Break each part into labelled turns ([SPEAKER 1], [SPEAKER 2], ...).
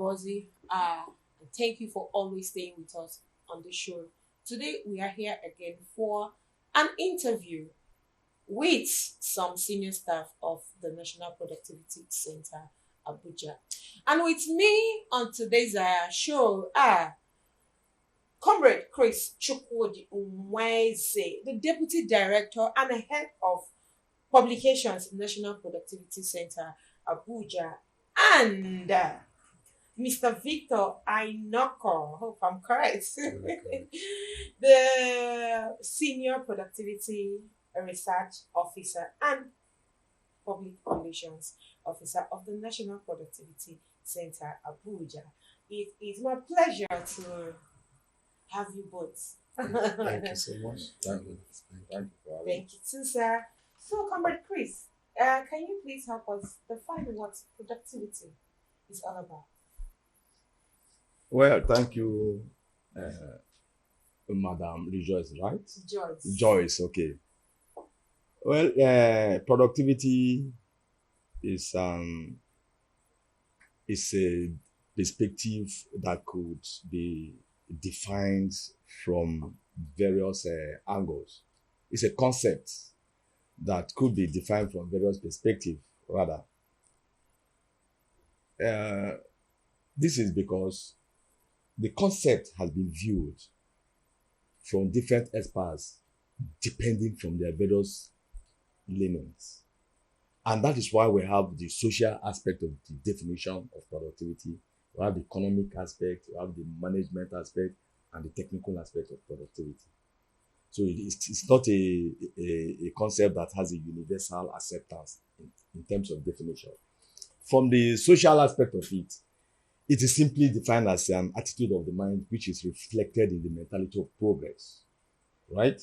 [SPEAKER 1] Buzzy. Thank you for always staying with us on the show. Today we are here again for an interview with some senior staff of the National Productivity Center, Abuja. And with me on today's show are Comrade Chris Chukwudi Nwaeze, the Deputy Director and Head of Publications, National Productivity Center, Abuja, and Mr. Victor Ainoko, hope I'm correct, the Senior Productivity Research Officer and Public Relations Officer of the National Productivity Center, Abuja. It is my pleasure to have you both.
[SPEAKER 2] Thank you so much. Thank you.
[SPEAKER 1] Thank you too, sir. So, Comrade Chris, can you please help us define what productivity is all about?
[SPEAKER 2] Well, thank you, Madam Joyce, right?
[SPEAKER 1] Joyce.
[SPEAKER 2] Joyce, okay. Well, productivity is a perspective that could be defined from various angles. It's a concept that could be defined from various perspectives, rather. This is because the concept has been viewed from different experts depending from their various limits. And that is why we have the social aspect of the definition of productivity. We have the economic aspect, we have the management aspect, and the technical aspect of productivity. So it's not a concept that has a universal acceptance in terms of definition. From the social aspect of it, it is simply defined as an attitude of the mind which is reflected in the mentality of progress, right?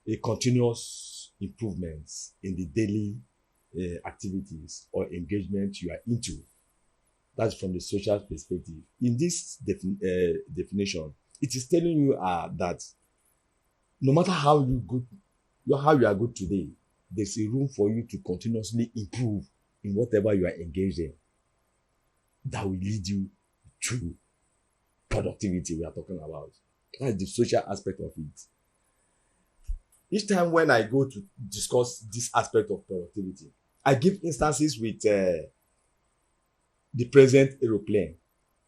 [SPEAKER 2] A continuous improvements in the daily activities or engagement you are into. That's from the social perspective. In this definition, it is telling you that no matter how you are good today, there's a room for you to continuously improve in whatever you are engaged in. That will lead you to productivity we are talking about. That's the social aspect of it. Each time when I go to discuss this aspect of productivity, I give instances with the present aeroplane,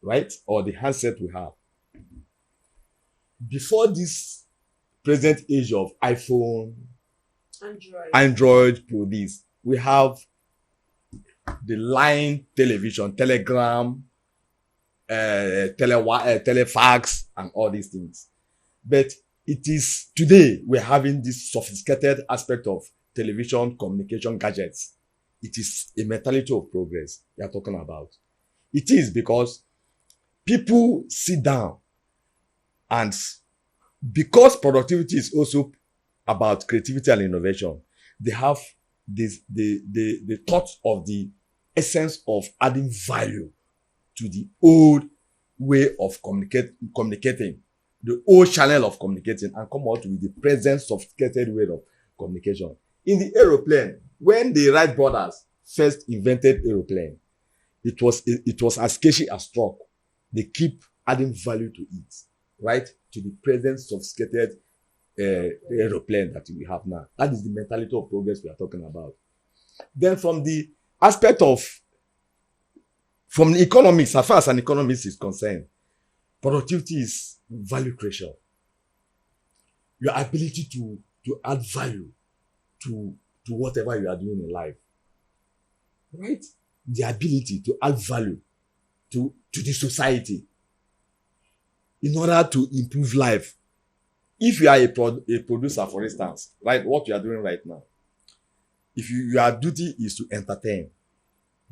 [SPEAKER 2] right? Or the handset we have. Before this present age of iPhone, Android produced, we have the line television, telegram, telefax, and all these things. But it is today we're having this sophisticated aspect of television communication gadgets. It is a mentality of progress we are talking about. It is because people sit down, and because productivity is also about creativity and innovation, they have the thought of the essence of adding value to the old way of communicating, the old channel of communicating, and come out with the present sophisticated way of communication. In the aeroplane, when the Wright brothers first invented aeroplane, it was as sketchy as struck. They keep adding value to it, right? To the present sophisticated aeroplane that we have now. That is the mentality of progress we are talking about. Then from the aspect of, from the economics, as far as an economist is concerned, productivity is value creation. Your ability to add value to whatever you are doing in life. Right? The ability to add value to the society in order to improve life. If you are a producer, for instance, like what you are doing right now, if your duty is to entertain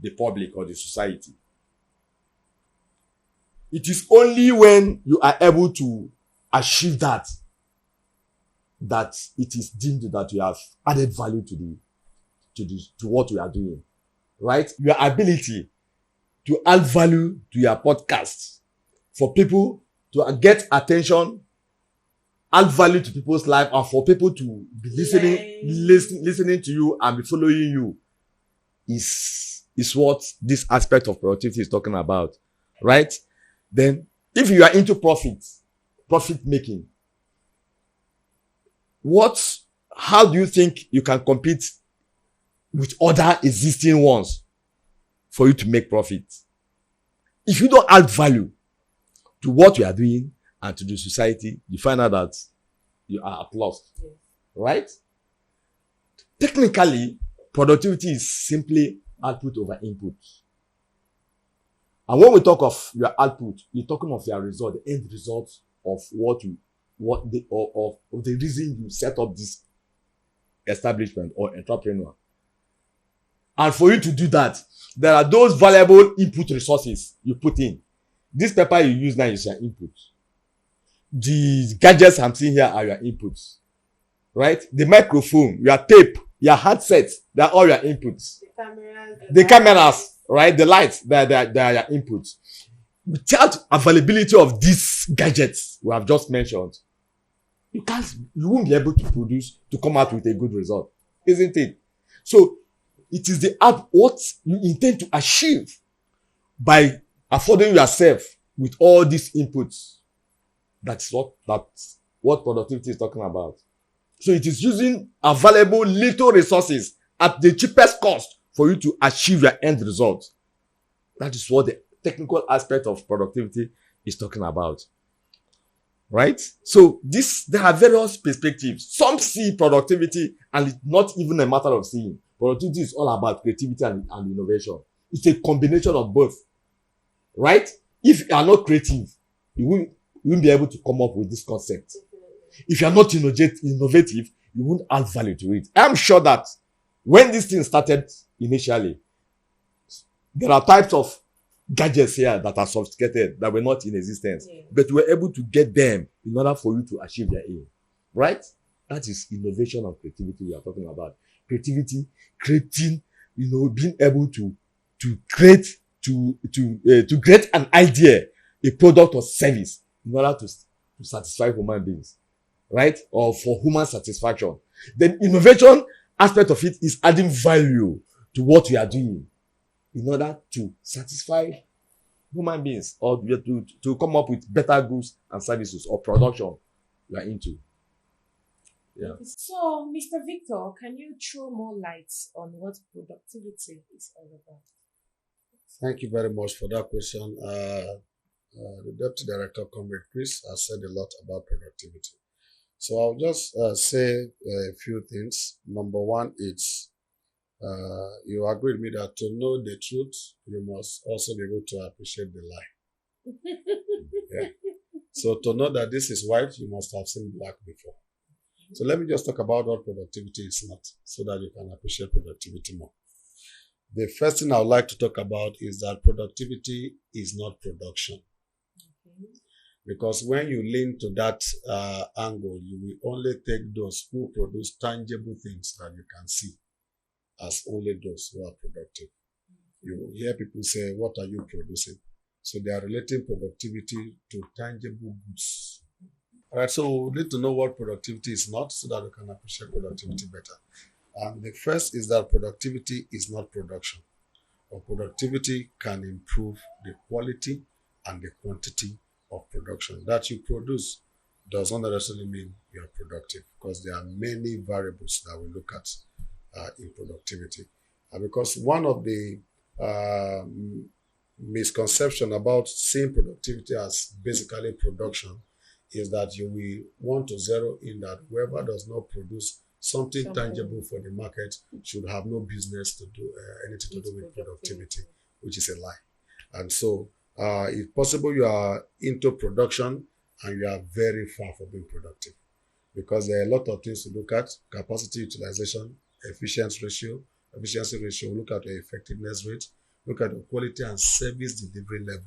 [SPEAKER 2] the public or the society, it is only when you are able to achieve that it is deemed that you have added value to what you are doing, right? Your ability to add value to your podcast for people to get attention, add value to people's life, and for people to be listening to you and be following you is what this aspect of productivity is talking about. right? Then if you are into profit making, how do you think you can compete with other existing ones for you to make profit? If you don't add value to what you are doing and to the society, you find out that you are at loss, right? Technically, productivity is simply output over input. And when we talk of your output, we're talking of your result, the end result of the reason you set up this establishment or entrepreneur. And for you to do that, there are those valuable input resources you put in. This paper you use now is your input. The gadgets I'm seeing here are your inputs, right? The microphone, your tape, your headset, they're all your inputs. The cameras, right? The lights, they're your inputs. Without availability of these gadgets we have just mentioned, you won't be able to come out with a good result, isn't it? So it is what you intend to achieve by affording yourself with all these inputs. That's what productivity is talking about. So it is using available little resources at the cheapest cost for you to achieve your end result. That is what the technical aspect of productivity is talking about. Right? So there are various perspectives. Some see productivity and it's not even a matter of seeing. Productivity is all about creativity and innovation. It's a combination of both. Right? If you are not creative, you won't be able to come up with this concept. If you are not innovative, you won't add value to it. I'm sure that when this thing started initially, there are types of gadgets here that are sophisticated that were not in existence, but we were able to get them in order for you to achieve your aim. Right? That is innovation and creativity we are talking about. Creativity, creating, being able to create an idea, a product or service in order to satisfy human beings, right? Or for human satisfaction. Then innovation aspect of it is adding value to what we are doing in order to satisfy human beings or to come up with better goods and services or production you are into. Yeah.
[SPEAKER 1] So, Mr. Victor, can you throw more light on what productivity is all about?
[SPEAKER 3] Thank you very much for that question. The Deputy Director, Comrade Chris, has said a lot about productivity. So I'll just say a few things. Number one, it's you agree with me that to know the truth, you must also be able to appreciate the lie. Yeah. So to know that this is white, you must have seen black before. So let me just talk about what productivity is not, so that you can appreciate productivity more. The first thing I would like to talk about is that productivity is not production. Because when you lean to that angle, you will only take those who produce tangible things that you can see as only those who are productive. You will hear people say, what are you producing? So they are relating productivity to tangible goods. All right, so we need to know what productivity is not so that we can appreciate productivity better. And the first is that productivity is not production. Or productivity can improve the quality and the quantity of production. That you produce does not necessarily mean you are productive, because there are many variables that we look at in productivity. Because one of the misconception about seeing productivity as basically production is that you will want to zero in that whoever does not produce something tangible for the market should have no business to do anything to do with productivity, which is a lie. And so, if possible, you are into production and you are very far from being productive, because there are a lot of things to look at: capacity utilization, efficiency ratio, look at the effectiveness rate, look at the quality and service delivery level.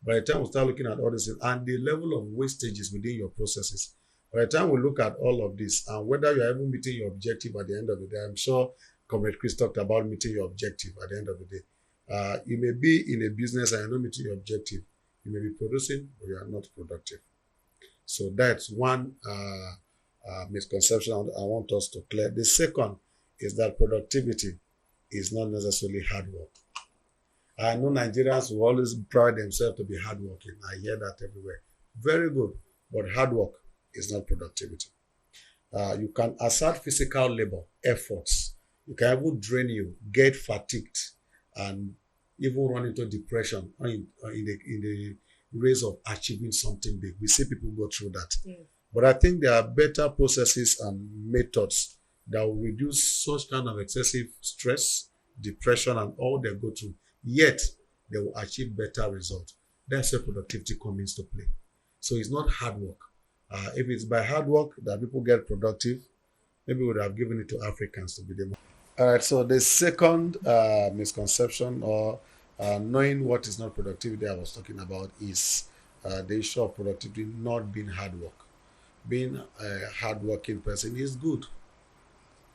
[SPEAKER 3] By the time we start looking at all this and the level of wastages within your processes, by the time we look at all of this and whether you are even meeting your objective at the end of the day, I'm sure Comrade Chris talked about meeting your objective at the end of the day. You may be in a business and you're not meeting your objective. You may be producing, but you are not productive. So that's one misconception I want us to clear. The second is that productivity is not necessarily hard work. I know Nigerians will always pride themselves to be hardworking. I hear that everywhere. Very good. But hard work is not productivity. You can assert physical labor, efforts. You can even drain you, get fatigued, and even run into depression in the race of achieving something big. We see people go through that.
[SPEAKER 1] Yeah.
[SPEAKER 3] But I think there are better processes and methods that will reduce such kind of excessive stress, depression, and all they go through. Yet, they will achieve better results. That's where productivity comes into play. So it's not hard work. If it's by hard work that people get productive, maybe we would have given it to Africans to be the. All right. So the second misconception or knowing what is not productivity I was talking about is the issue of productivity not being hard work. Being a hardworking person is good,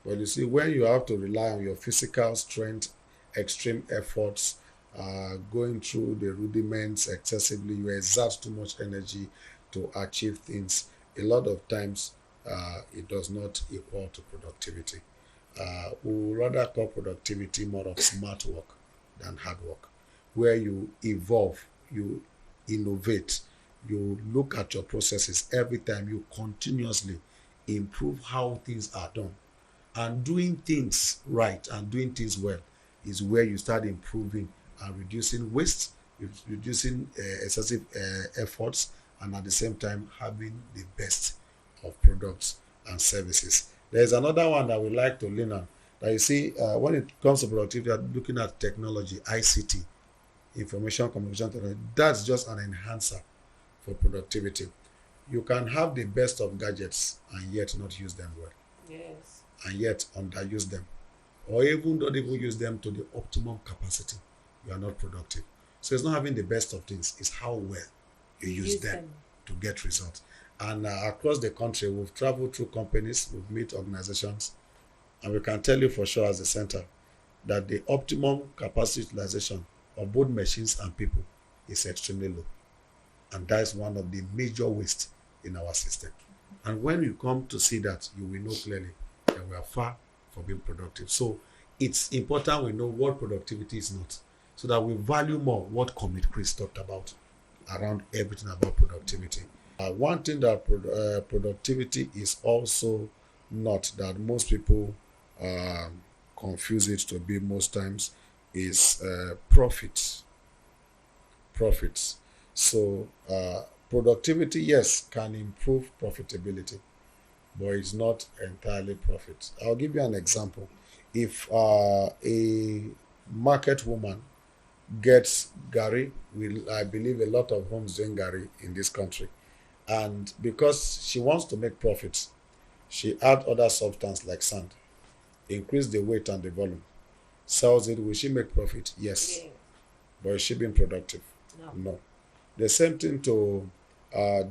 [SPEAKER 3] but you see, when you have to rely on your physical strength, extreme efforts, going through the rudiments excessively, you exert too much energy to achieve things. A lot of times, it does not equal to productivity. We would rather call productivity more of smart work than hard work, where you evolve, you innovate, you look at your processes every time, you continuously improve how things are done. And doing things right and doing things well is where you start improving and reducing waste, reducing excessive efforts, and at the same time having the best of products and services. There's another one that we like to lean on. That you see, when it comes to productivity, you are looking at technology, ICT, information communication technology. That's just an enhancer for productivity. You can have the best of gadgets and yet not use them well.
[SPEAKER 1] Yes.
[SPEAKER 3] And yet underuse them, or even don't even use them to the optimum capacity. You are not productive. So it's not having the best of things, it's how well you use them to get results. And across the country, we've traveled through companies, we've met organizations, and we can tell you for sure as a center that the optimum capacity utilization of both machines and people is extremely low. And that is one of the major wastes in our system. And when you come to see that, you will know clearly that we are far from being productive. So it's important we know what productivity is not, so that we value more what Comrade Chris talked about around everything about productivity. One thing that productivity is also not, that most people confuse it to be most times, is profits. Profits. So productivity, yes, can improve profitability, but it's not entirely profit. I'll give you an example. If a market woman gets Gary, I believe a lot of homes doing Gary in this country, and because she wants to make profits, she add other substance like sand, increase the weight and the volume, sells it. Will she make profit? Yes.
[SPEAKER 1] Yeah.
[SPEAKER 3] But is she being productive? No. The same thing to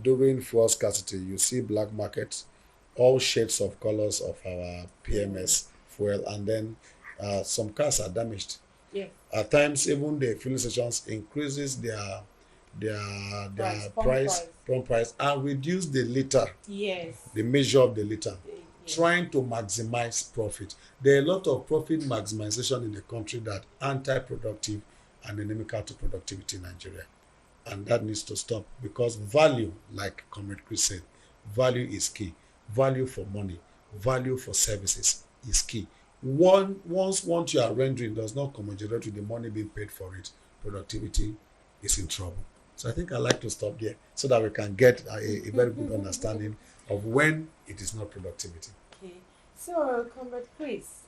[SPEAKER 3] during fuel scarcity. You see black markets, all shades of colors of our PMS fuel, and then some cars are damaged.
[SPEAKER 1] Yeah.
[SPEAKER 3] At times, even the filling stations increases their pump price and reduce the liter,
[SPEAKER 1] Yes.
[SPEAKER 3] the measure of the liter,
[SPEAKER 1] Yes.
[SPEAKER 3] trying to maximize profit. There are a lot of profit maximization in the country that anti-productive and inimical to productivity in Nigeria. And that needs to stop, because value, like Comrade Chris said, value is key. Value for money, value for services is key. Once you are rendering does not commensurate with the money being paid for it, productivity is in trouble. So I think I like to stop there so that we can get a very good understanding of when it is not productivity.
[SPEAKER 1] Okay. So, Comrade Chris,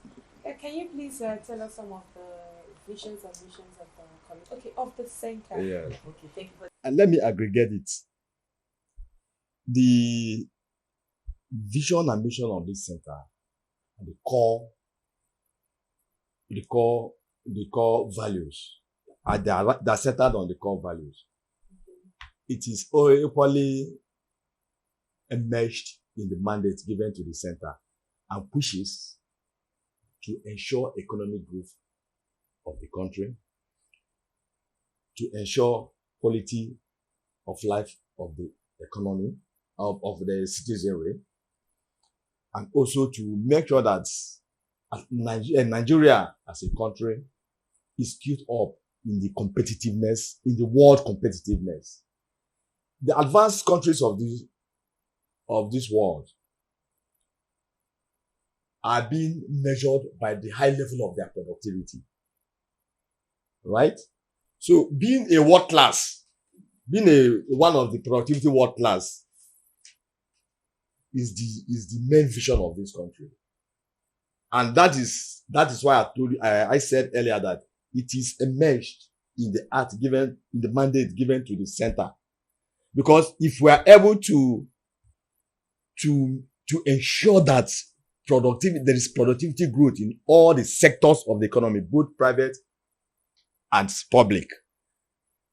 [SPEAKER 1] can you please tell us some of the visions and missions of the college? Okay, of the center.
[SPEAKER 2] Yeah.
[SPEAKER 1] Okay, thank you for.
[SPEAKER 2] And let me aggregate it. The vision and mission of this center, and the core values they're centered on the core values. It is equally enmeshed in the mandate given to the center and pushes to ensure economic growth of the country, to ensure quality of life of the economy, of the citizenry, and also to make sure that Nigeria as a country is skilled up in the competitiveness, in the world competitiveness. The advanced countries of this world are being measured by the high level of their productivity. Right? So being a world class, one of the productivity world class is the main vision of this country. And that is why I told you, I said earlier that it is emerged in the mandate given to the center. Because if we are able to ensure that there is productivity growth in all the sectors of the economy, both private and public,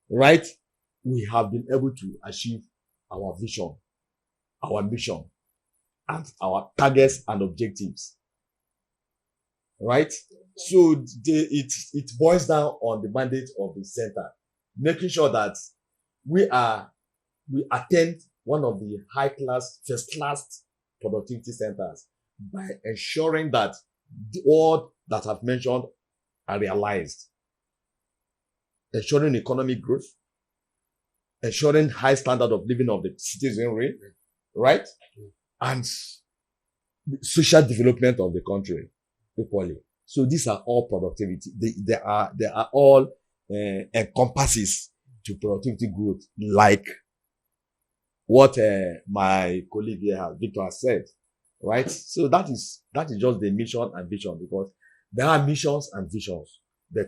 [SPEAKER 2] right? We have been able to achieve our vision, our mission, and our targets and objectives. Right? So it boils down on the mandate of the center, making sure that we attend one of the first class productivity centers by ensuring that all that I've mentioned are realized. Ensuring economic growth, ensuring high standard of living of the citizenry, right? And social development of the country equally. So these are all productivity. They are all encompasses to productivity growth, like what my colleague here, Victor, has said, right? So that is just the mission and vision, because there are missions and visions. But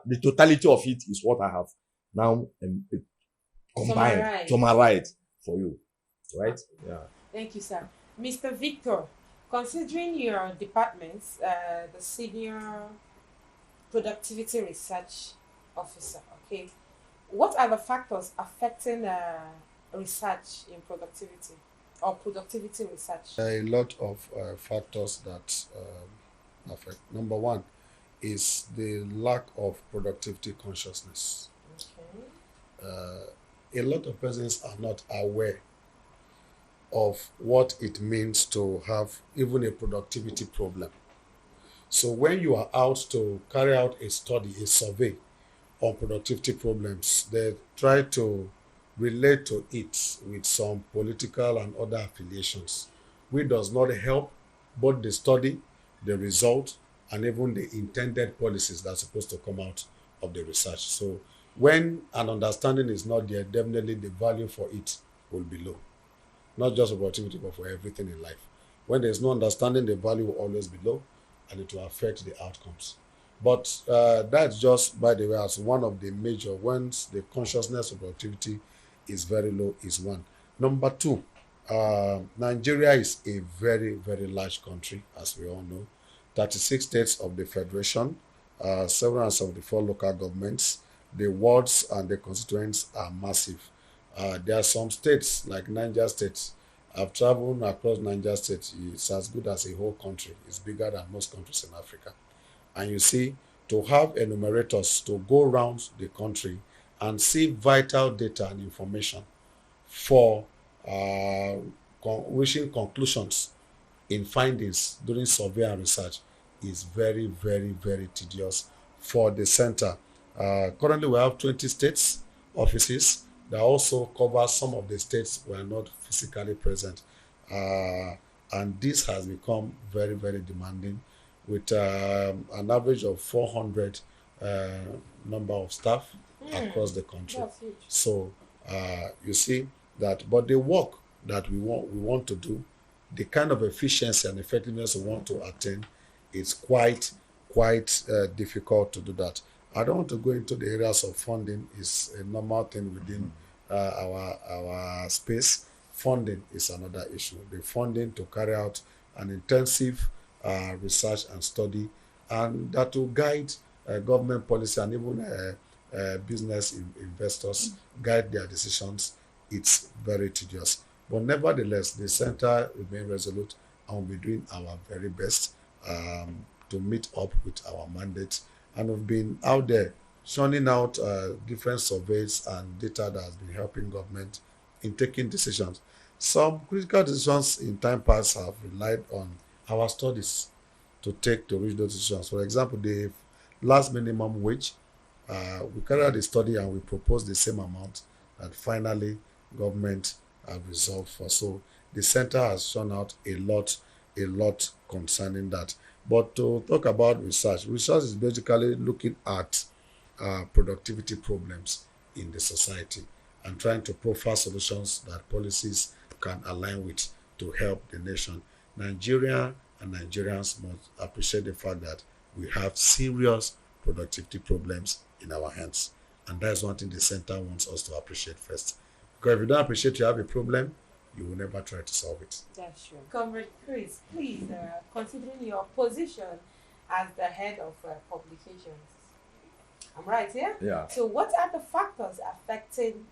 [SPEAKER 2] the totality of it is what I have now combined, summarized for you, right? Yeah.
[SPEAKER 1] Thank you, sir. Mr. Victor, considering your department, the Senior Productivity Research Officer, okay, what are the factors affecting research in productivity or productivity research?
[SPEAKER 3] There are a lot of factors that affect. Number one is the lack of productivity consciousness. Okay. A lot of persons are not aware of what it means to have even a productivity problem. So when you are out to carry out a study, a survey on productivity problems, they try to relate to it with some political and other affiliations, which does not help both the study, the result, and even the intended policies that are supposed to come out of the research. So when an understanding is not there, definitely the value for it will be low. Not just for productivity, but for everything in life. When there's no understanding, the value will always be low, and it will affect the outcomes. But that's just, by the way, as one of the major ones. The consciousness of productivity is very low, is one. Number two, Nigeria is a very, very large country, as we all know. 36 states of the Federation, 774 local governments. The wards and the constituents are massive. There are some states, like Niger State. I've traveled across Niger State. It's as good as a whole country. It's bigger than most countries in Africa. And you see, to have enumerators to go around the country and see vital data and information for reaching conclusions in findings during survey and research is very, very, very tedious for the center. Currently, we have 20 states offices that also cover some of the states we are not physically present. And this has become very, very demanding, with an average of 400 number of staff across the country. So you see that, but the work that we want to do, the kind of efficiency and effectiveness we want to attain, it's quite difficult to do that. I don't want to go into the areas of funding. Is a normal thing within our space. Funding is another issue. The funding to carry out an intensive research and study, and that will guide government policy and even business investors, guide their decisions. It's very tedious. But nevertheless, the center remains resolute and will be doing our very best to meet up with our mandate. And we've been out there churning out different surveys and data that has been helping government in taking decisions. Some critical decisions in time past have relied on our studies to reach those decisions. For example, the last minimum wage We carried out a study and we proposed the same amount that finally government have resolved for. So the center has shown out a lot concerning that. But to talk about research is basically looking at productivity problems in the society and trying to profile solutions that policies can align with to help the nation. Nigeria and Nigerians must appreciate the fact that we have serious productivity problems in our hands. And that's one thing the center wants us to appreciate first. Because if you don't appreciate you have a problem, you will never try to solve it.
[SPEAKER 1] That's true. Comrade Chris, please, considering your position as the head of publications, I'm right here?
[SPEAKER 2] Yeah.
[SPEAKER 1] So what are the factors affecting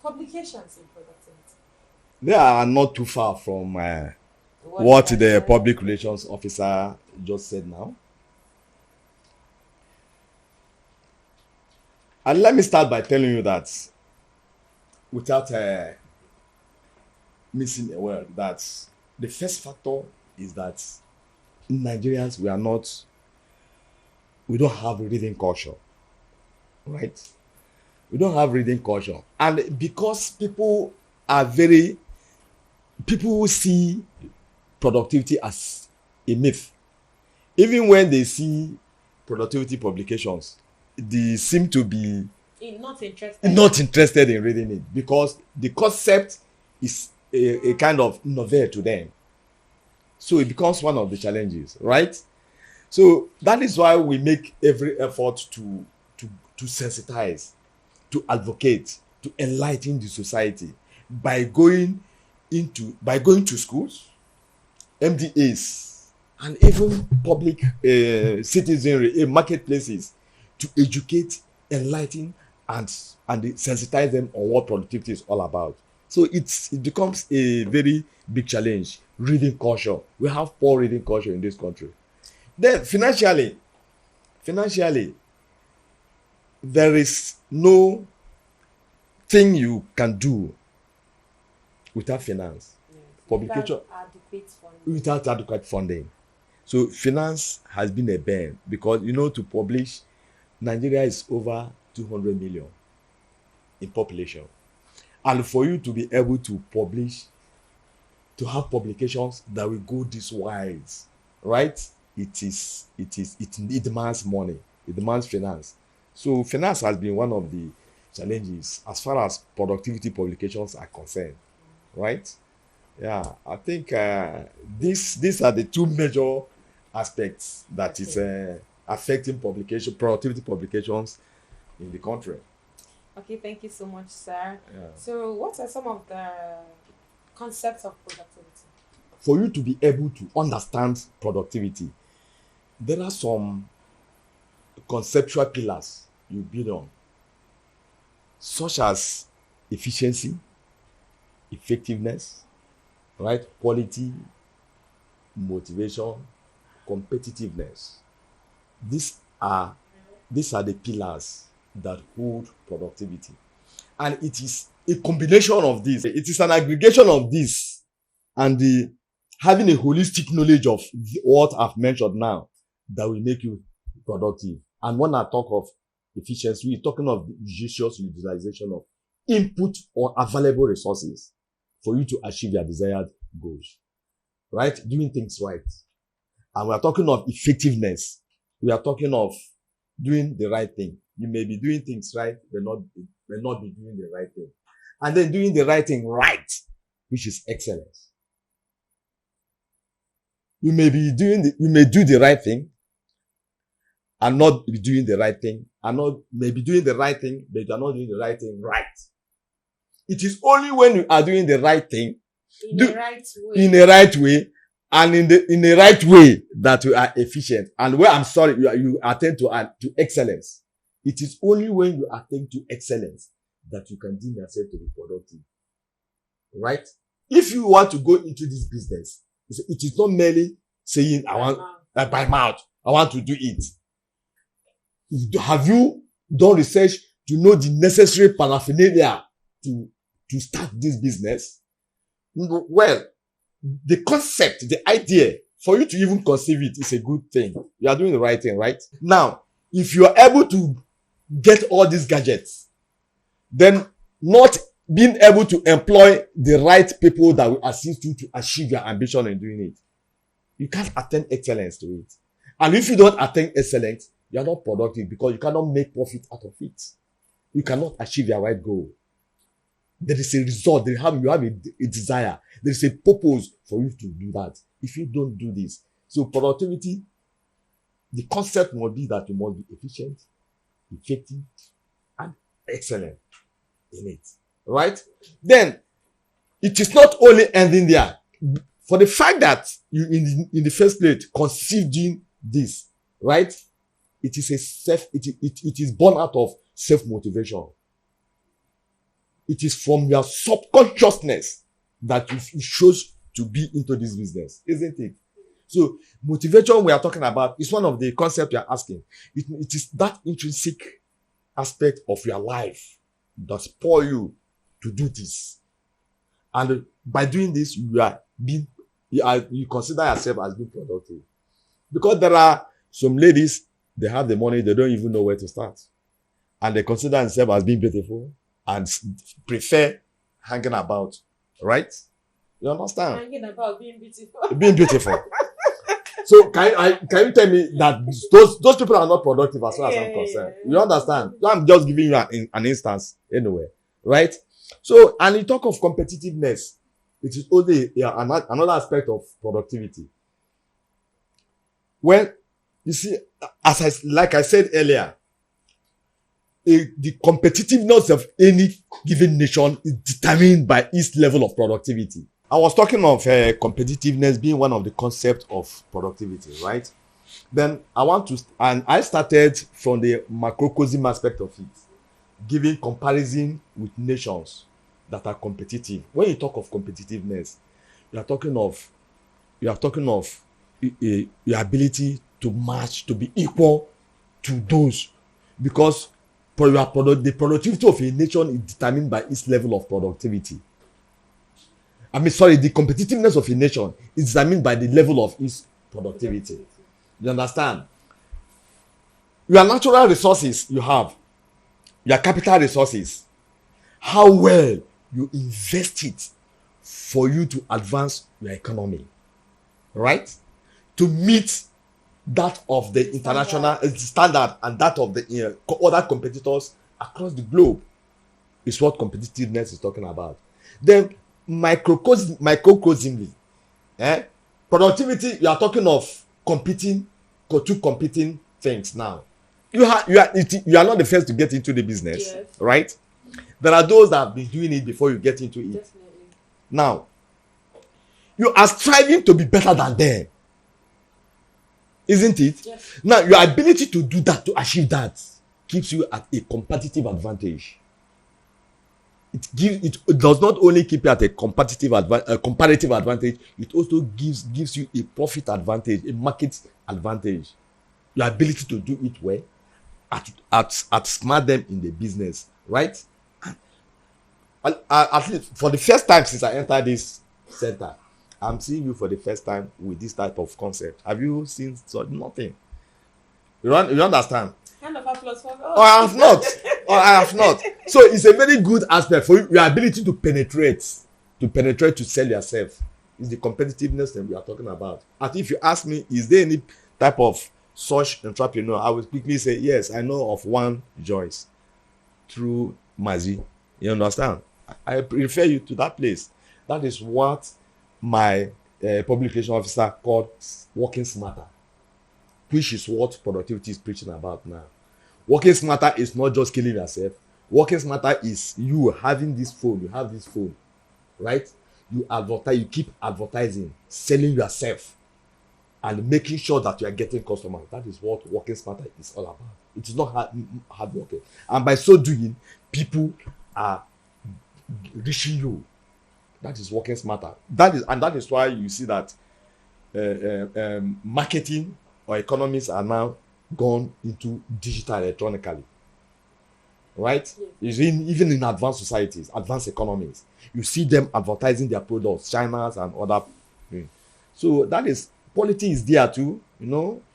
[SPEAKER 1] publications in productivity?
[SPEAKER 2] They are not too far from what the public relations officer just said now. And let me start by telling you that, without missing a word, that the first factor is that Nigerians, we don't have reading culture, right? We don't have reading culture. And because people see productivity as a myth. Even when they see productivity publications, they seem to be
[SPEAKER 1] not
[SPEAKER 2] interested in reading it because the concept is a kind of novel to them. So it becomes one of the challenges, right? So that is why we make every effort to sensitize, to advocate, to enlighten the society by going to schools, MDAs, and even public citizenry, marketplaces, to educate, enlighten, and sensitize them on what productivity is all about. So it becomes a very big challenge. Reading culture. We have poor reading culture in this country. Then financially, there is no thing you can do without finance. Publication without adequate funding. So finance has been a bane because to publish, Nigeria is over 200 million in population. And for you to be able to publish, to have publications that will go this wide, right? It demands money. It demands finance. So finance has been one of the challenges as far as productivity publications are concerned, right? Yeah, I think these are the two major aspects that is affecting productivity publications in the country.
[SPEAKER 1] Okay, thank you so much, sir.
[SPEAKER 2] Yeah.
[SPEAKER 1] So what are some of the concepts of productivity?
[SPEAKER 2] For you to be able to understand productivity, there are some conceptual pillars you build on, such as efficiency, effectiveness, right? Quality, motivation, competitiveness. These are the pillars that hold productivity. And it is a combination of this. It is an aggregation of this and having a holistic knowledge of what I've mentioned now that will make you productive. And when I talk of efficiency, we're talking of the judicious utilization of input or available resources for you to achieve your desired goals. Right? Doing things right. And we are talking of effectiveness. We are talking of doing the right thing. You may be doing things right, but may not be doing the right thing. And then doing the right thing right, which is excellence. You may do the right thing and not be doing the right thing, and maybe doing the right thing, but you are not doing the right thing right. It is only when you are doing the right thing in the right way and in the right way that you are efficient. And where you attain to excellence. It is only when you attain to excellence that you can deem yourself to be productive. Right? If you want to go into this business, it is not merely saying by mouth, I want to do it. Have you done research to know the necessary paraphernalia to start this business? Well, the concept, the idea, for you to even conceive it is a good thing. You are doing the right thing, right? Now, if you are able to get all these gadgets, then not being able to employ the right people that will assist you to achieve your ambition in doing it, you can't attain excellence to it. And if you don't attain excellence, you are not productive because you cannot make profit out of it. You cannot achieve your right goal. There is a result. You have a desire. There is a purpose for you to do that. If you don't do this, so productivity, the concept must be that you must be efficient, effective, and excellent in it. Right? Then, it is not only ending there. For the fact that you in the first place conceiving this, right? It is born out of self-motivation. It is from your subconsciousness that you chose to be into this business, isn't it? So motivation we are talking about is one of the concepts you are asking. It is that intrinsic aspect of your life that spur you to do this. And by doing this, you consider yourself as being productive. Because there are some ladies, they have the money, they don't even know where to start. And they consider themselves as being beautiful and prefer hanging about. Right? You understand?
[SPEAKER 1] Hanging about being beautiful.
[SPEAKER 2] Being beautiful. So can you tell me that those people are not productive as far as I'm concerned? You understand? So I'm just giving you an instance anyway. Right? So, and you talk of competitiveness. It is only another aspect of productivity. Well, you see, like I said earlier, the competitiveness of any given nation is determined by its level of productivity. I was talking of competitiveness being one of the concepts of productivity, right? Then I started from the macrocosm aspect of it, giving comparison with nations that are competitive. When you talk of competitiveness, you are talking of your ability to match, to be equal to those, because the productivity of a nation is determined by its level of productivity. The competitiveness of a nation is determined by the level of its productivity. You understand? Your natural resources you have, your capital resources, how well you invest it for you to advance your economy, right? To meet that of the international standard and that of the other competitors across the globe is what competitiveness is talking about. Then microcosmically, productivity, you are talking of two competing things now. You are not the first to get into the business, yes, right? There are those that have been doing it before you get into it. Definitely. Now, you are striving to be better than them. Isn't it? Yes. Now, your ability to do that, to achieve that, keeps you at a competitive advantage. It does not only keep you at a comparative advantage, it also gives you a profit advantage, a market advantage. Your ability to do it well, at smart them in the business, right? At least for the first time since I entered this center, I'm seeing you for the first time with this type of concept. Have you seen nothing? You understand?
[SPEAKER 1] Kind of applause for
[SPEAKER 2] Oh, I have not. So it's a very good aspect for you, your ability to penetrate, to sell yourself. Is the competitiveness that we are talking about. And if you ask me, is there any type of such entrepreneur, I will quickly say, yes, I know of one, Joyce, through Buzzy. You understand? I refer you to that place. That is what my publication officer called working smarter, which is what productivity is preaching about now. Working smarter is not just killing yourself. Working smarter is you having this phone. You have this phone, right? You advertise. You keep advertising, selling yourself, and making sure that you are getting customers. That is what working smarter is all about. It is not hard working, and by so doing, people are reaching you. That is working smarter. That is why you see that marketing or economies are now gone into digital electronically, right? Yes. Even in advanced societies, advanced economies, you see them advertising their products, China's and other things. So that is, quality is there too,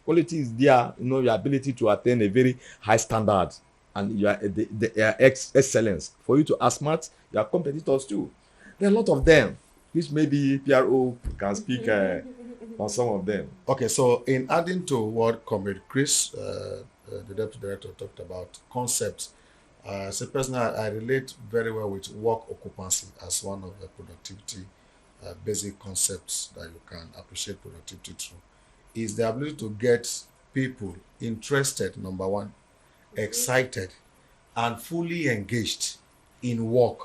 [SPEAKER 2] quality is there, your ability to attain a very high standard and you are they are excellence. For you to outsmart your competitors too. There are a lot of them, which maybe PRO can speak on some of them.
[SPEAKER 3] Okay, so in adding to what Comrade Chris, the Deputy Director, talked about concepts, as a person, I relate very well with work occupancy as one of the productivity basic concepts that you can appreciate productivity through. Is the ability to get people interested, number one, excited, and fully engaged in work.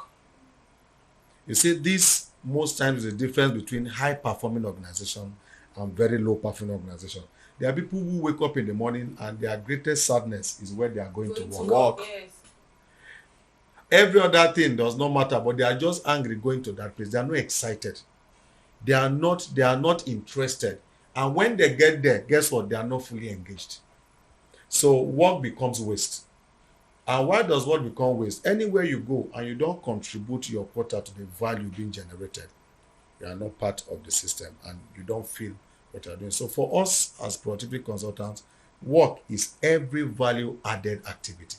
[SPEAKER 3] You see, this most times is the difference between high-performing organization and very low-performing organization. There are people who wake up in the morning and their greatest sadness is where they are going to work.
[SPEAKER 1] Yes.
[SPEAKER 3] Every other thing does not matter, but they are just angry going to that place. They are not excited. They are not interested. And when they get there, guess what? They are not fully engaged. So work becomes waste. And why does work become waste? Anywhere you go and you don't contribute your quota to the value being generated, you are not part of the system and you don't feel what you are doing. So for us as productivity consultants, work is every value added activity.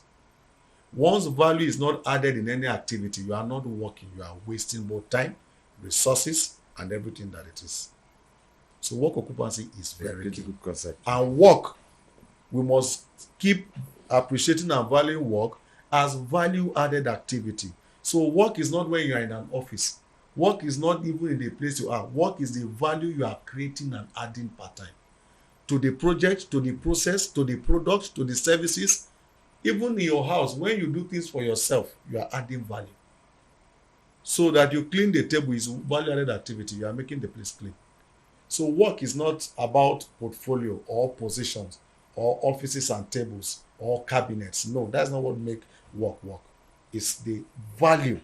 [SPEAKER 3] Once value is not added in any activity, you are not working. You are wasting both time, resources, and everything that it is. So work occupancy is very key.
[SPEAKER 2] Good concept.
[SPEAKER 3] And work, we must keep appreciating and valuing work as value-added activity. So work is not when you are in an office. Work is not even in the place you are. Work is the value you are creating and adding part-time to the project, to the process, to the product, to the services. Even in your house, when you do things for yourself, you are adding value. So that you clean the table is value-added activity. You are making the place clean. So work is not about portfolio or positions or offices and tables or cabinets. No, that's not what make work work. It's the value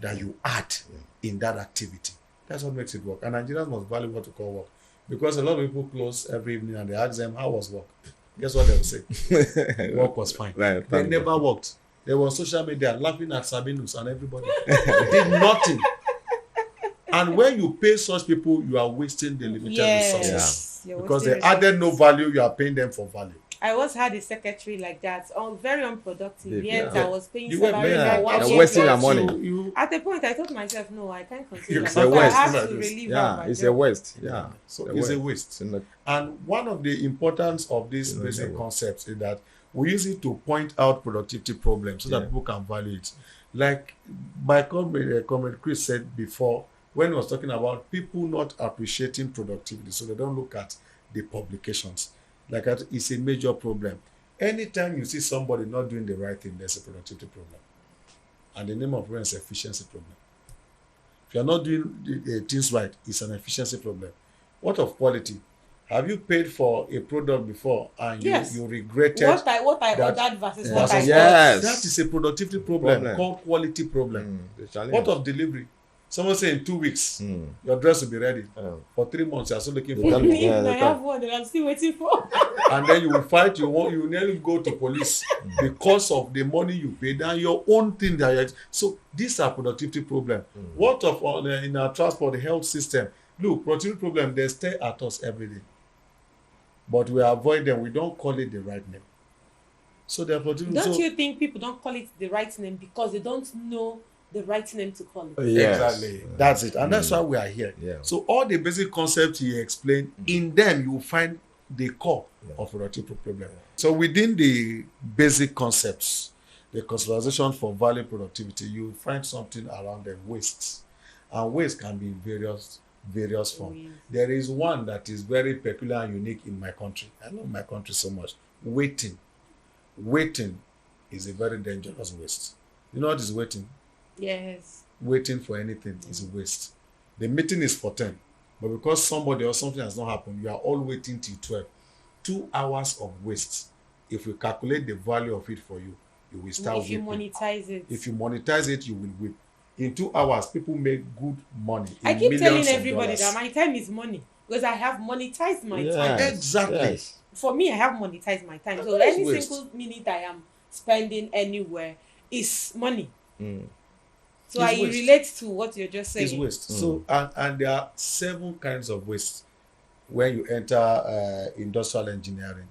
[SPEAKER 3] that you add in that activity. That's what makes it work. And Nigerians must value what we call work. Because a lot of people close every evening and they ask them, how was work? Guess what they will say? Work was fine.
[SPEAKER 2] Right,
[SPEAKER 3] They never worked. They were on social media laughing at Sabinus and everybody. They did nothing. And when you pay such people, you are wasting the limited resources.
[SPEAKER 1] You're
[SPEAKER 3] Because
[SPEAKER 1] wasting
[SPEAKER 3] they added no
[SPEAKER 1] resources.
[SPEAKER 3] value, you are paying them for value.
[SPEAKER 1] I once had a secretary like that, very unproductive. Yet
[SPEAKER 2] Yeah.
[SPEAKER 1] I was paying
[SPEAKER 3] You were
[SPEAKER 1] salary
[SPEAKER 3] paying
[SPEAKER 1] for
[SPEAKER 3] her.
[SPEAKER 1] one
[SPEAKER 2] You're
[SPEAKER 1] year
[SPEAKER 2] wasting
[SPEAKER 1] plus.
[SPEAKER 2] her money.
[SPEAKER 3] You,
[SPEAKER 1] At a point, I told myself, no, I can't continue.
[SPEAKER 3] It's
[SPEAKER 1] Like
[SPEAKER 2] a
[SPEAKER 1] that. I
[SPEAKER 2] waste.
[SPEAKER 1] have
[SPEAKER 3] Like
[SPEAKER 1] to
[SPEAKER 3] this.
[SPEAKER 1] relieve
[SPEAKER 2] Yeah,
[SPEAKER 1] my
[SPEAKER 2] it's
[SPEAKER 1] job.
[SPEAKER 2] a waste. Yeah.
[SPEAKER 3] so it's a waste.
[SPEAKER 2] It's not-
[SPEAKER 3] And one of the importance of these
[SPEAKER 2] You know,
[SPEAKER 3] basic
[SPEAKER 2] never.
[SPEAKER 3] concepts is that we use it to point out productivity problems so that
[SPEAKER 2] Yeah.
[SPEAKER 3] people can value it. Like my comrade Chris said before, when he was talking about people not appreciating productivity, so they don't look at the publications. Like that, it's a major problem. Anytime you see somebody not doing the right thing, there's a productivity problem. And the name of it is efficiency problem. If you're not doing the things right, it's an efficiency problem. What of quality? Have you paid for a product before and
[SPEAKER 1] Yes.
[SPEAKER 3] you regretted?
[SPEAKER 1] What I
[SPEAKER 3] that-
[SPEAKER 1] ordered versus what I
[SPEAKER 3] versus
[SPEAKER 2] Yes.
[SPEAKER 3] That is a productivity problem,
[SPEAKER 2] Problem.
[SPEAKER 3] called quality problem.
[SPEAKER 2] The challenge.
[SPEAKER 3] What of delivery? Someone say in 2 weeks,
[SPEAKER 2] Mm.
[SPEAKER 3] your dress will be ready.
[SPEAKER 2] Yeah.
[SPEAKER 3] For 3 months, you're still looking
[SPEAKER 2] The
[SPEAKER 3] for
[SPEAKER 2] time-
[SPEAKER 3] it.
[SPEAKER 1] Even
[SPEAKER 2] Yeah,
[SPEAKER 1] if
[SPEAKER 2] the
[SPEAKER 1] I
[SPEAKER 2] time.
[SPEAKER 1] have one that I'm still waiting for.
[SPEAKER 3] And then you will fight, you will nearly go to police because of the money you paid and your own thing that you. So these are productivity problem. What of in our transport, the health system? Look, productivity problem, they stay at us every day. But we avoid them, we don't call it the right name. So they are productivity.
[SPEAKER 1] Don't
[SPEAKER 3] so,
[SPEAKER 1] you think people don't call it the right name because they don't know the right name to call it?
[SPEAKER 2] Yes.
[SPEAKER 3] Exactly. That's it. And that's why we are here.
[SPEAKER 2] Yeah.
[SPEAKER 3] So all the basic concepts he explained, in them you will find the core of productivity problem. So within the basic concepts, the conceptualization for value productivity, you will find something around the wastes. And waste can be in various forms.
[SPEAKER 1] yes.
[SPEAKER 3] There is one that is very peculiar and unique in my country. I love my country so much. Waiting. Waiting is a very dangerous waste. You know what is waiting?
[SPEAKER 1] Yes.
[SPEAKER 3] Waiting for anything is a waste. The meeting is for 10, but because somebody or something has not happened, you are all waiting till 12. 2 hours of waste. If we calculate the value of it for you, you will start
[SPEAKER 1] If you
[SPEAKER 3] weeping.
[SPEAKER 1] monetize it.
[SPEAKER 3] If you monetize it, you will weep. In 2 hours, people make good money.
[SPEAKER 1] I
[SPEAKER 3] in
[SPEAKER 1] keep telling
[SPEAKER 3] millions of
[SPEAKER 1] everybody
[SPEAKER 3] dollars.
[SPEAKER 1] that my time is money because I have monetized my time.
[SPEAKER 2] Yes.
[SPEAKER 3] Exactly.
[SPEAKER 2] Yes.
[SPEAKER 1] For me, I have monetized my time. So
[SPEAKER 3] That's
[SPEAKER 1] any
[SPEAKER 3] waste.
[SPEAKER 1] single minute I am spending anywhere is money.
[SPEAKER 2] Mm.
[SPEAKER 1] So
[SPEAKER 3] It's
[SPEAKER 1] I
[SPEAKER 3] waste.
[SPEAKER 1] relate to what you're just saying.
[SPEAKER 3] Is waste. So and there are 7 kinds of waste when you enter industrial engineering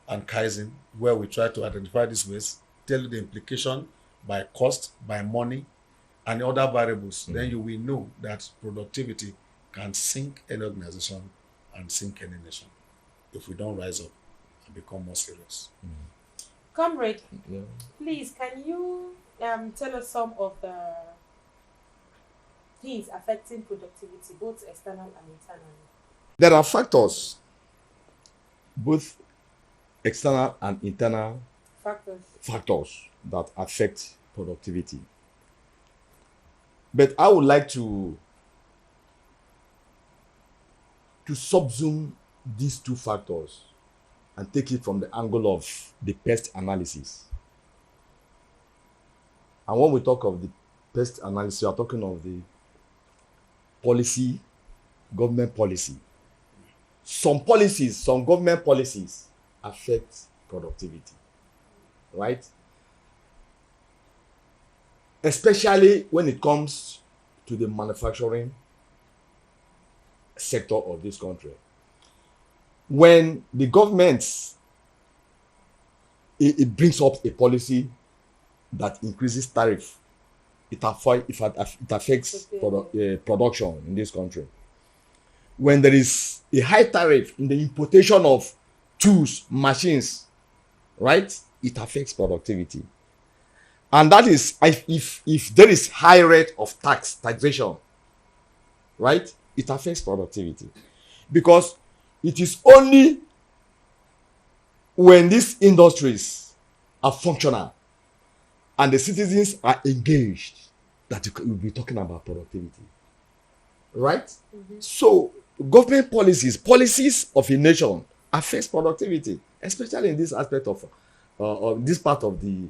[SPEAKER 3] and Kaizen, where we try to identify this waste tell you the implication by cost, by money, and other variables, then you will know that productivity can sink any organization and sink any nation if we don't rise up and become more serious.
[SPEAKER 1] Comrade,
[SPEAKER 2] Yeah.
[SPEAKER 1] please, can you tell us some of the things affecting productivity, both external and internal?
[SPEAKER 2] There are factors, both external and internal factors that affect productivity. But I would like to subsume these two factors and take it from the angle of the pest analysis. And when we talk of the pest analysis, we are talking of the policy, government policy. Some government policies affect productivity, right? Especially when it comes to the manufacturing sector of this country. When the government it brings up a policy that increases tariff, it affects production in this country. When there is a high tariff in the importation of tools, machines, right, it affects productivity. And that is if there is high rate of taxation, right, it affects productivity. Because it is only when these industries are functional and the citizens are engaged that you will be talking about productivity, right? So government policies of a nation affects productivity, especially in this aspect of this part of the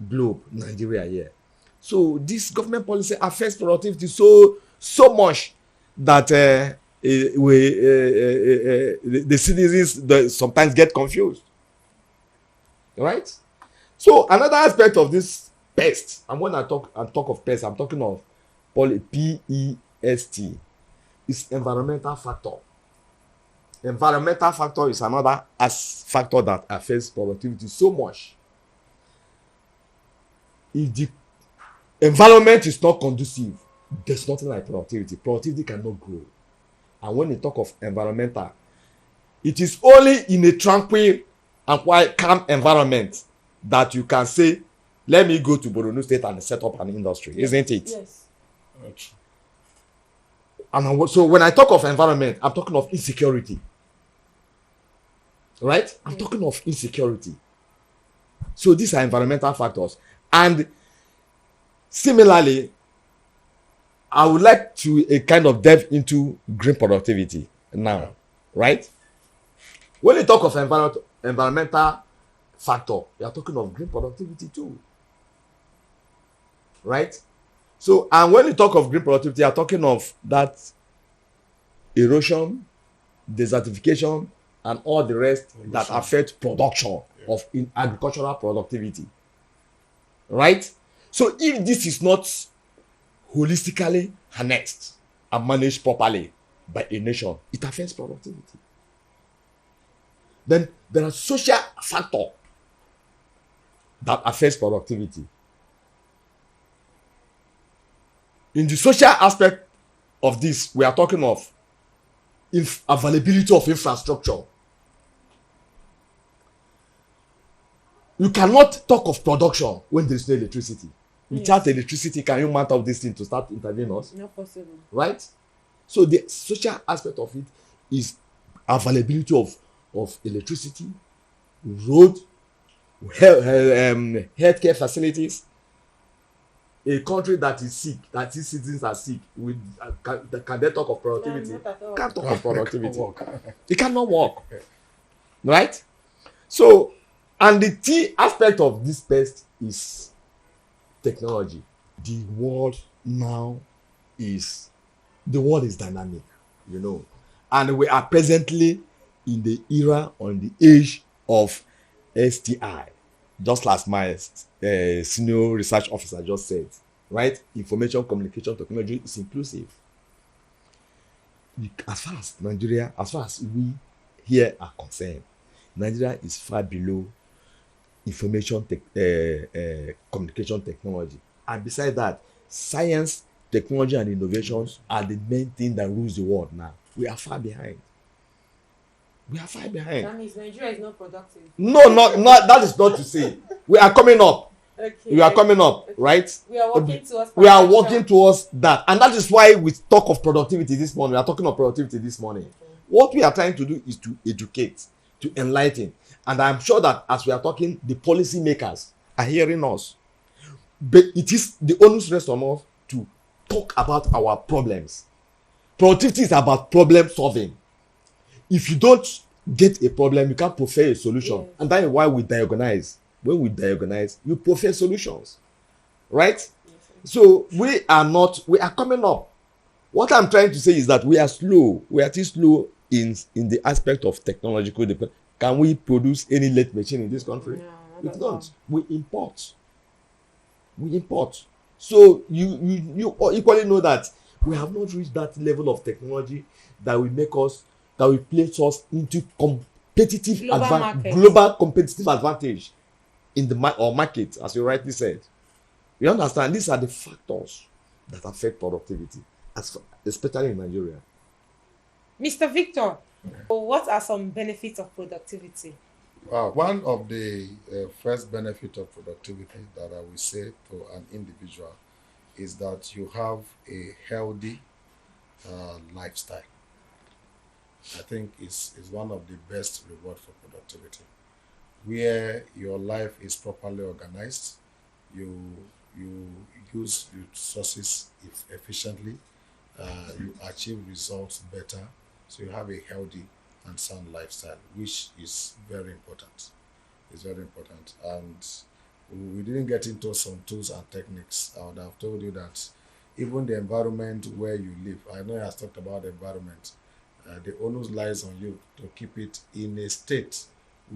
[SPEAKER 2] globe, Nigeria here. So this government policy affects productivity so much that the citizens sometimes get confused, right? So another aspect of this pest, and when I talk of pest, I'm talking of PEST, is environmental factor. Environmental factor is another factor that affects productivity so much. If the environment is not conducive, there's nothing like productivity. Productivity cannot grow. And when you talk of environmental, it is only in a tranquil and quite calm environment that you can say, let me go to Borno State and set up an industry, isn't it?
[SPEAKER 1] Yes.
[SPEAKER 3] Okay.
[SPEAKER 2] And so when I talk of environment, I'm talking of insecurity. Right? I'm talking of insecurity. So these are environmental factors. And similarly, I would like to kind of delve into green productivity now. Right? When you talk of environmental factor, you are talking of green productivity too. Right? So, and when you talk of green productivity, you are talking of that erosion, desertification, and all the rest that affect production of in agricultural productivity. Right? So, if this is not holistically harnessed and managed properly by a nation, it affects productivity. Then there are social factors that affects productivity. In the social aspect of this, we are talking of availability of infrastructure. You cannot talk of production when there is no electricity. Without electricity, can you mount up this thing to start intervening us?
[SPEAKER 1] Not possible.
[SPEAKER 2] Right? So the social aspect of it is availability of electricity, road, healthcare facilities. A country that is sick, that its citizens are sick, can they talk of productivity?
[SPEAKER 1] No, not at all.
[SPEAKER 2] Can't talk of productivity. It cannot work. Right? So, and the key aspect of this pest is technology. The world is dynamic, you know. And we are presently in the era, on the age of STI. Just as my senior research officer just said, right? Information communication technology is inclusive. As far as we here are concerned, Nigeria is far below communication technology. And besides that, science, technology, and innovations are the main thing that rules the world now. We are far behind. We are far behind.
[SPEAKER 1] That means Nigeria is not productive.
[SPEAKER 2] No, not that is not to say. We are coming up.
[SPEAKER 1] Okay.
[SPEAKER 2] We are coming up, okay. Right?
[SPEAKER 1] We are working towards.
[SPEAKER 2] We are working towards that, and that is why we talk of productivity this morning. We are talking of productivity this morning. Okay. What we are trying to do is to educate, to enlighten, and I'm sure that as we are talking, the policy makers are hearing us. But it is the onus rests on us to talk about our problems. Productivity is about problem solving. If you don't get a problem, you can't prefer a solution, yes. And that is why we diagnose. When we diagnose, we prefer solutions, right? Yes. So we are coming up. What I'm trying to say is that we are slow. We are too slow in the aspect of technological development. Can we produce any late machine in this country? No, we don't. We import. So you equally know that we have not reached that level of technology that will place us into competitive global competitive advantage in the market, as you rightly said. You understand? These are the factors that affect productivity, especially in Nigeria.
[SPEAKER 1] Mr. Victor, what are some benefits of productivity?
[SPEAKER 3] One of the first benefits of productivity that I will say to an individual is that you have a healthy lifestyle. I think is one of the best rewards for productivity, where your life is properly organized, you use resources efficiently, you achieve results better, so you have a healthy and sound lifestyle, which is very important. It's very important. And we didn't get into some tools and techniques. I would have told you that even the environment where you live, I know I have talked about the environment, the onus lies on you to keep it in a state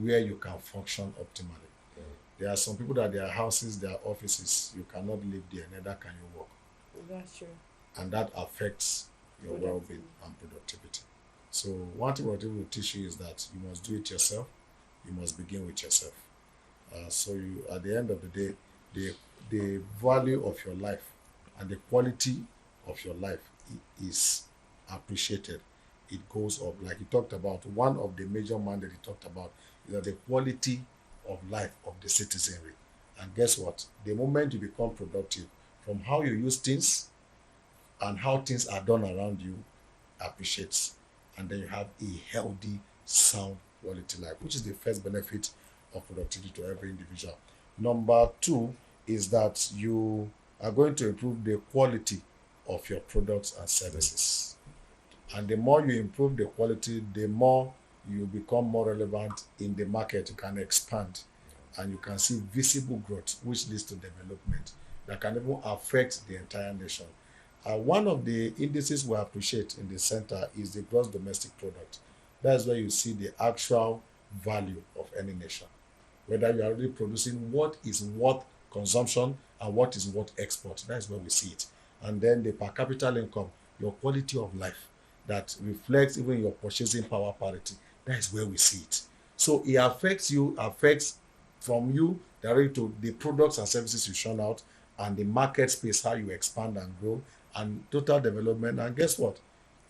[SPEAKER 3] where you can function optimally. Yeah. There are some people that their houses, their offices, you cannot live there, neither can you work.
[SPEAKER 1] That's true.
[SPEAKER 3] And that affects your well-being and productivity. So one thing what it will teach you is that you must do it yourself. You must begin with yourself. So you, at the end of the day, the value of your life and the quality of your life is appreciated. It goes up. Like he talked about, one of the major mandates he talked about is that the quality of life of the citizenry. And guess what? The moment you become productive, from how you use things and how things are done around you, appreciates. And then you have a healthy, sound quality life, which is the first benefit of productivity to every individual. Number two is that you are going to improve the quality of your products and services. And the more you improve the quality, the more you become more relevant in the market. You can expand and you can see visible growth, which leads to development that can even affect the entire nation. One of the indices we appreciate in the center is the gross domestic product. That's where you see the actual value of any nation, whether you are really producing what is worth consumption and what is worth export. That's where we see it. And then the per capita income, your quality of life, that reflects even your purchasing power parity. That is where we see it. So it affects from you directly to the products and services you shun out, and the market space, how you expand and grow, and total development. And guess what?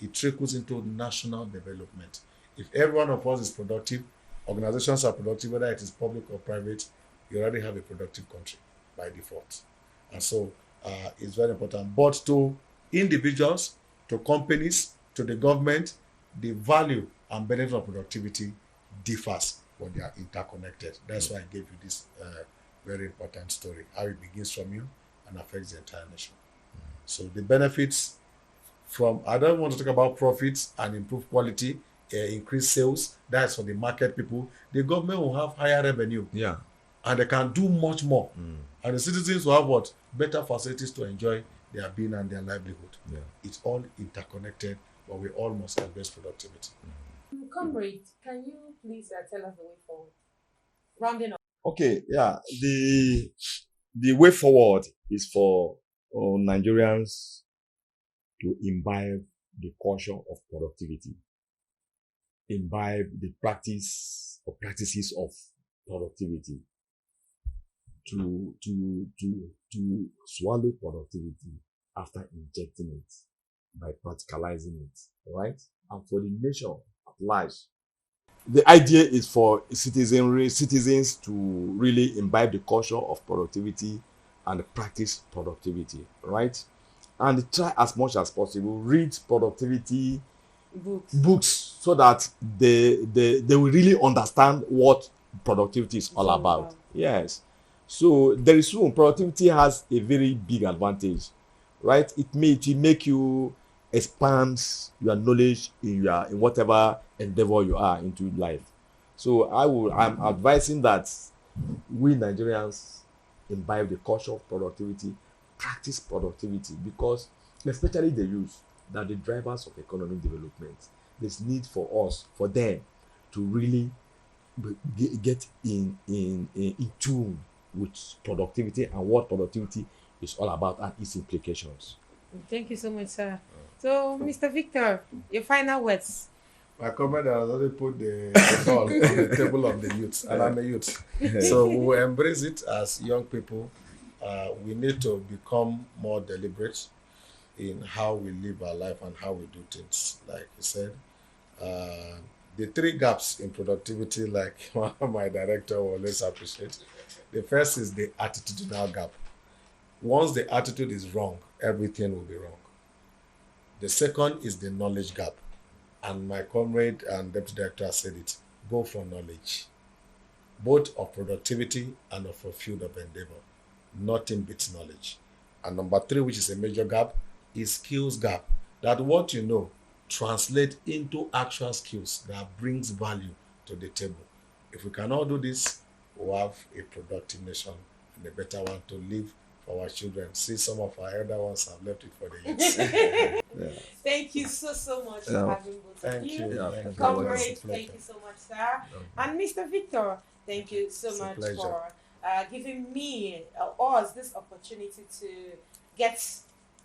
[SPEAKER 3] It trickles into national development. If every one of us is productive, organizations are productive, whether it is public or private, you already have a productive country by default. And so it's very important. But to individuals, to companies, to the government, the value and benefit of productivity differs when they are interconnected. That's why I gave you this very important story, how it begins from you and affects the entire nation. So the benefits from, I don't want to talk about profits and improve quality, increase sales. That's for the market people. The government will have higher revenue.
[SPEAKER 2] Yeah.
[SPEAKER 3] And they can do much more. And the citizens will have what? Better facilities to enjoy their being and their livelihood.
[SPEAKER 2] Yeah.
[SPEAKER 3] It's all interconnected, but we all must embrace productivity.
[SPEAKER 1] Comrade, can you please tell us the way forward? Rounding up.
[SPEAKER 2] Okay, yeah. The way forward is for Nigerians to imbibe the culture of productivity, imbibe the practice or practices of productivity. to swallow productivity after injecting it by practicalizing it, right? And for the nation at large, the idea is for citizens to really imbibe the culture of productivity and practice productivity, right? And try as much as possible read productivity books so that they will really understand what productivity is all about. Yes. So there is room. Productivity has a very big advantage, right? It will make you expand your knowledge in whatever endeavor you are into life. So I'm advising that we Nigerians imbibe the culture of productivity, practice productivity, because especially the youth, that the drivers of economic development. There's need for them to really get in tune with productivity and what productivity is all about and its implications.
[SPEAKER 1] Thank you so much, sir. So, Mr. Victor, your final words.
[SPEAKER 3] My comrade has already put the ball on the table of the youth, and I'm a youth. So we will embrace it as young people. We need to become more deliberate in how we live our life and how we do things. Like he said, the 3 gaps in productivity, like my director will always appreciate. The first is the attitudinal gap. Once the attitude is wrong, everything will be wrong. The second is the knowledge gap. And my comrade and deputy director said it, go for knowledge, both of productivity and of a field of endeavor. Nothing beats knowledge. And number 3, which is a major gap, is skills gap. That what you know translate into actual skills that brings value to the table. If we can all do this, we'll have a productive nation and a better one to live for our children. See, some of our elder ones have left it for the youth.
[SPEAKER 1] Yeah. Thank you so much for having both of you.
[SPEAKER 3] Comrade,
[SPEAKER 1] thank you so much, sir. And Mr. Victor, thank you so much for giving me us this opportunity to get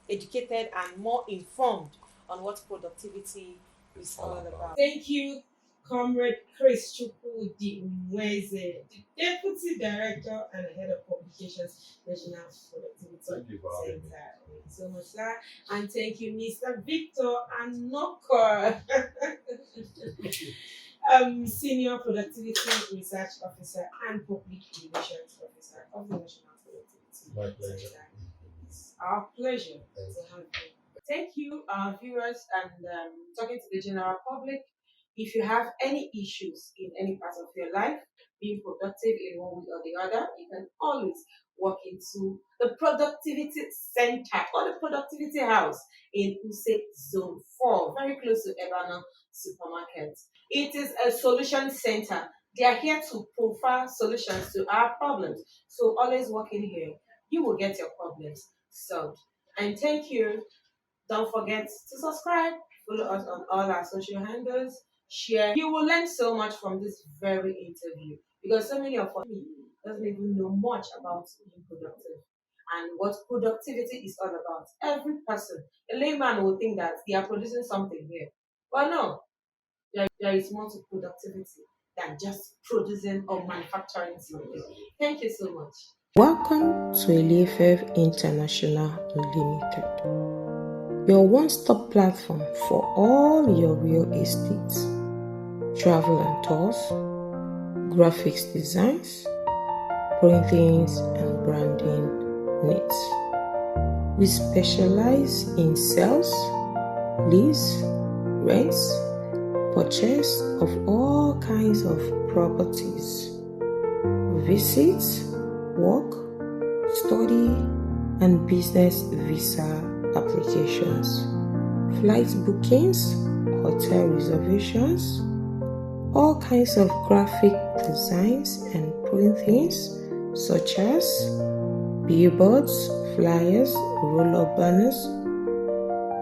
[SPEAKER 1] educated and more informed on what productivity is all about. Thank you, Comrade Chris Chukwudi Nwaeze, the Deputy Director and Head of Publications, National Productivity Center. Thank you so much, sir. And thank you, Mr. Victor Ainoko, Senior Productivity Research Officer and Public Relations Officer of the National Productivity
[SPEAKER 3] My pleasure.
[SPEAKER 1] Center. It's our pleasure to have you. Thank you, viewers, and talking to the general public. If you have any issues in any part of your life, being productive in one way or the other, you can always walk into the Productivity Center or the Productivity House in Use Zone 4, very close to Ebano Supermarket. It is a solution center. They are here to provide solutions to our problems. So always walk in here. You will get your problems solved. And thank you. Don't forget to subscribe, follow us on all our social handles, share. You will learn so much from this very interview because so many of us doesn't even know much about being productive and what productivity is all about. Every person, a layman will think that they are producing something here. But no, there is more to productivity than just producing or manufacturing something. Thank you so much. Welcome to Elefev International Limited, your one-stop platform for all your real estate, travel and tours, graphics designs, printings and branding needs. We specialize in sales, lease, rents, purchase of all kinds of properties, visits, work, study, and business visa applications, flight bookings, hotel reservations, all kinds of graphic designs and printings such as billboards, flyers, roll-up banners,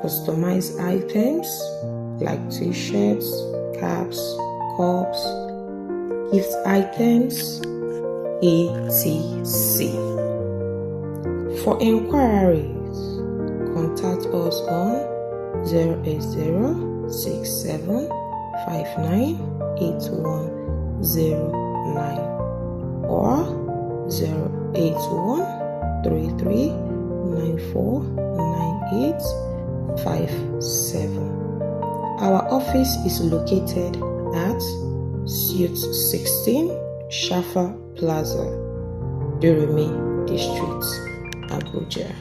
[SPEAKER 1] customized items like t-shirts, caps, cups, gift items, etc. For inquiries, contact us on 08067598109 or 08133949857. Our office is located at Suite 16, Shafa Plaza, Durumi District, Abuja.